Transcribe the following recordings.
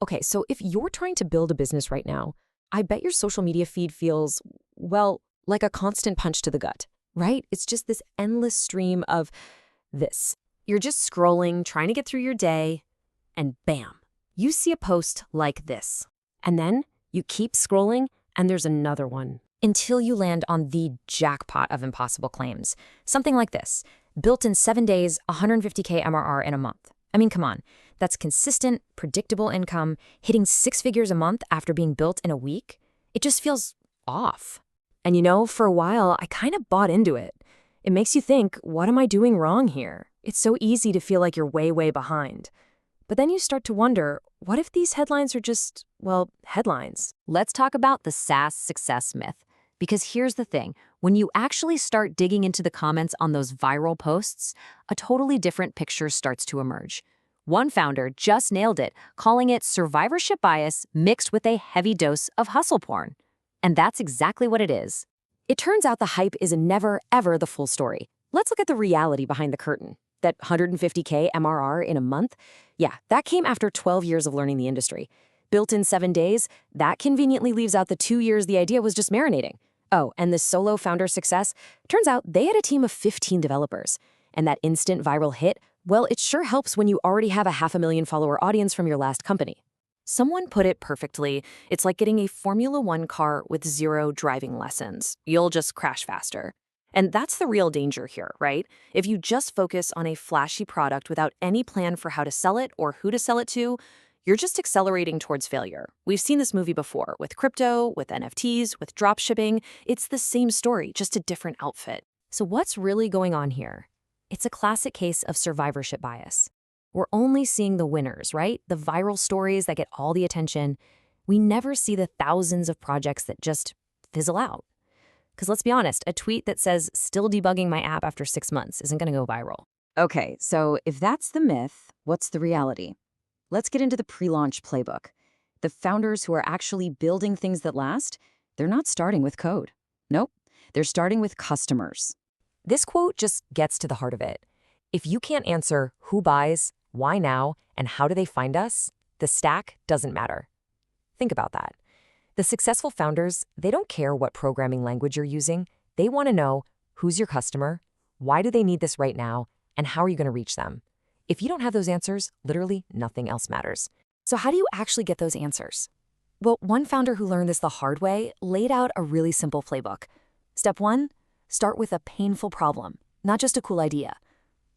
Okay, so if you're trying to build a business right now, I bet your social media feed feels, well, like a constant punch to the gut, right? It's just this endless stream of this. You're just scrolling, trying to get through your day, and bam, you see a post like this. And then you keep scrolling, and there's another one. Until you land on the jackpot of impossible claims. Something like this. Built in 7 days, 150K MRR in a month. I mean, come on. That's consistent, predictable income, hitting 6 figures a month after being built in a week. It just feels off. And you know, for a while, I kind of bought into it. It makes you think, what am I doing wrong here? It's so easy to feel like you're way, way behind. But then you start to wonder, what if these headlines are just, well, headlines? Let's talk about the SaaS success myth. Because here's the thing, when you actually start digging into the comments on those viral posts, a totally different picture starts to emerge. One founder just nailed it, calling it survivorship bias mixed with a heavy dose of hustle porn. And that's exactly what it is. It turns out the hype is never, ever the full story. Let's look at the reality behind the curtain. That 150K MRR in a month? Yeah, that came after 12 years of learning the industry. Built in 7 days, that conveniently leaves out the 2 years the idea was just marinating. Oh, and this solo founder success? Turns out they had a team of 15 developers. And that instant viral hit, well, it sure helps when you already have a 500,000 follower audience from your last company. Someone put it perfectly. It's like getting a Formula One car with 0 driving lessons. You'll just crash faster. And that's the real danger here, right? If you just focus on a flashy product without any plan for how to sell it or who to sell it to, you're just accelerating towards failure. We've seen this movie before with crypto, with NFTs, with dropshipping. It's the same story, just a different outfit. So what's really going on here? It's a classic case of survivorship bias. We're only seeing the winners, right? The viral stories that get all the attention. We never see the thousands of projects that just fizzle out. Because let's be honest, a tweet that says, still debugging my app after 6 months isn't going to go viral. Okay, so if that's the myth, what's the reality? Let's get into the pre-launch playbook. The founders who are actually building things that last, they're not starting with code. Nope, they're starting with customers. This quote just gets to the heart of it. If you can't answer who buys, why now, and how do they find us, the stack doesn't matter. Think about that. The successful founders, they don't care what programming language you're using. They want to know who's your customer, why do they need this right now, and how are you going to reach them? If you don't have those answers, literally nothing else matters. So how do you actually get those answers? Well, one founder who learned this the hard way laid out a really simple playbook. Step 1, start with a painful problem, not just a cool idea.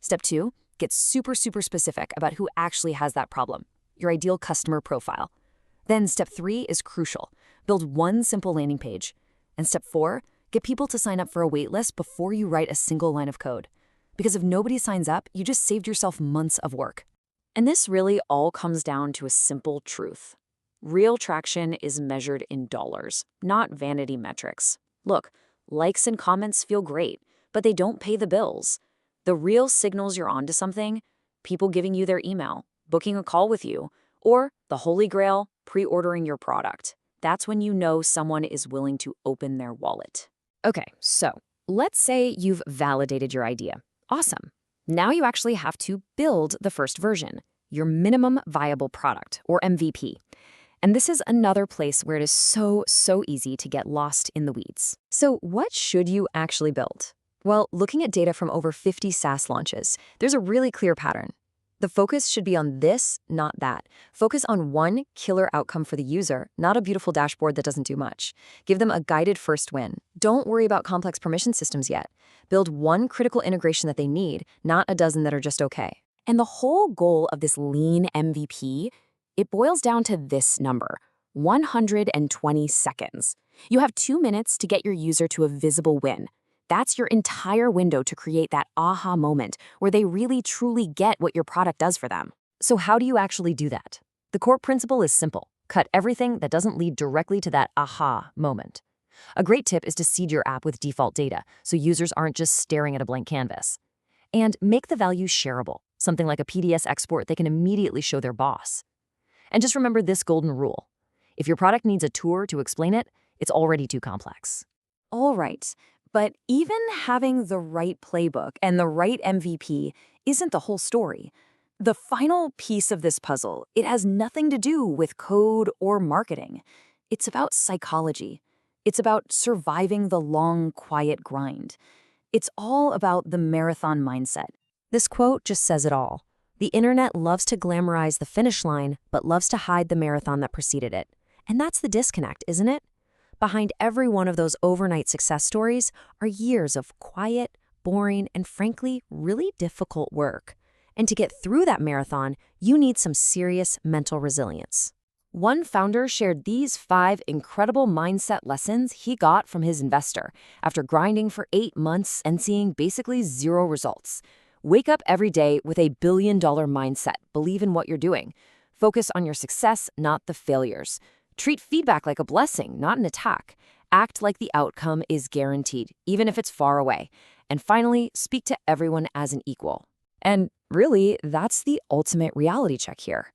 Step 2, get super specific about who actually has that problem, your ideal customer profile. Then step 3 is crucial. Build one simple landing page. And step 4, get people to sign up for a waitlist before you write a single line of code. Because if nobody signs up, you just saved yourself months of work. And this really all comes down to a simple truth. Real traction is measured in dollars, not vanity metrics. Look, likes and comments feel great, but they don't pay the bills. The real signals you're onto something, people giving you their email, booking a call with you, or the holy grail, pre-ordering your product. That's when you know someone is willing to open their wallet. Okay, so let's say you've validated your idea. Awesome. Now you actually have to build the first version, your minimum viable product, or MVP. And this is another place where it is so easy to get lost in the weeds. So what should you actually build? Well, looking at data from over 50 SaaS launches, there's a really clear pattern. The focus should be on this, not that. Focus on one killer outcome for the user, not a beautiful dashboard that doesn't do much. Give them a guided first win. Don't worry about complex permission systems yet. Build one critical integration that they need, not a dozen that are just okay. And the whole goal of this lean MVP, it boils down to this number, 120 seconds. You have 2 minutes to get your user to a visible win. That's your entire window to create that aha moment where they really truly get what your product does for them. So how do you actually do that? The core principle is simple. Cut everything that doesn't lead directly to that aha moment. A great tip is to seed your app with default data so users aren't just staring at a blank canvas. And make the value shareable, something like a PDS export they can immediately show their boss. And just remember this golden rule. If your product needs a tour to explain it, it's already too complex. All right. But even having the right playbook and the right MVP isn't the whole story. The final piece of this puzzle, it has nothing to do with code or marketing. It's about psychology. It's about surviving the long, quiet grind. It's all about the marathon mindset. This quote just says it all. The internet loves to glamorize the finish line, but loves to hide the marathon that preceded it. And that's the disconnect, isn't it? Behind every one of those overnight success stories are years of quiet, boring, and frankly, really difficult work. And to get through that marathon, you need some serious mental resilience. One founder shared these 5 incredible mindset lessons he got from his investor after grinding for 8 months and seeing basically 0 results. Wake up every day with a billion-dollar mindset. Believe in what you're doing. Focus on your success, not the failures. Treat feedback like a blessing, not an attack. Act like the outcome is guaranteed, even if it's far away. And finally, speak to everyone as an equal. And really, that's the ultimate reality check here.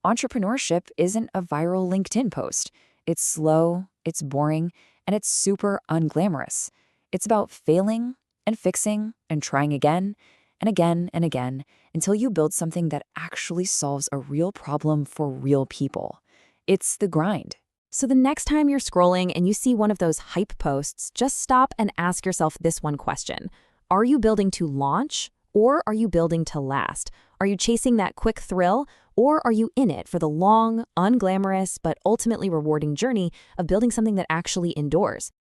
Entrepreneurship isn't a viral LinkedIn post. It's slow, it's boring, and it's super unglamorous. It's about failing and fixing and trying again and again and again until you build something that actually solves a real problem for real people. It's the grind. So the next time you're scrolling and you see one of those hype posts, just stop and ask yourself this one question. Are you building to launch, or are you building to last? Are you chasing that quick thrill, or are you in it for the long, unglamorous, but ultimately rewarding journey of building something that actually endures?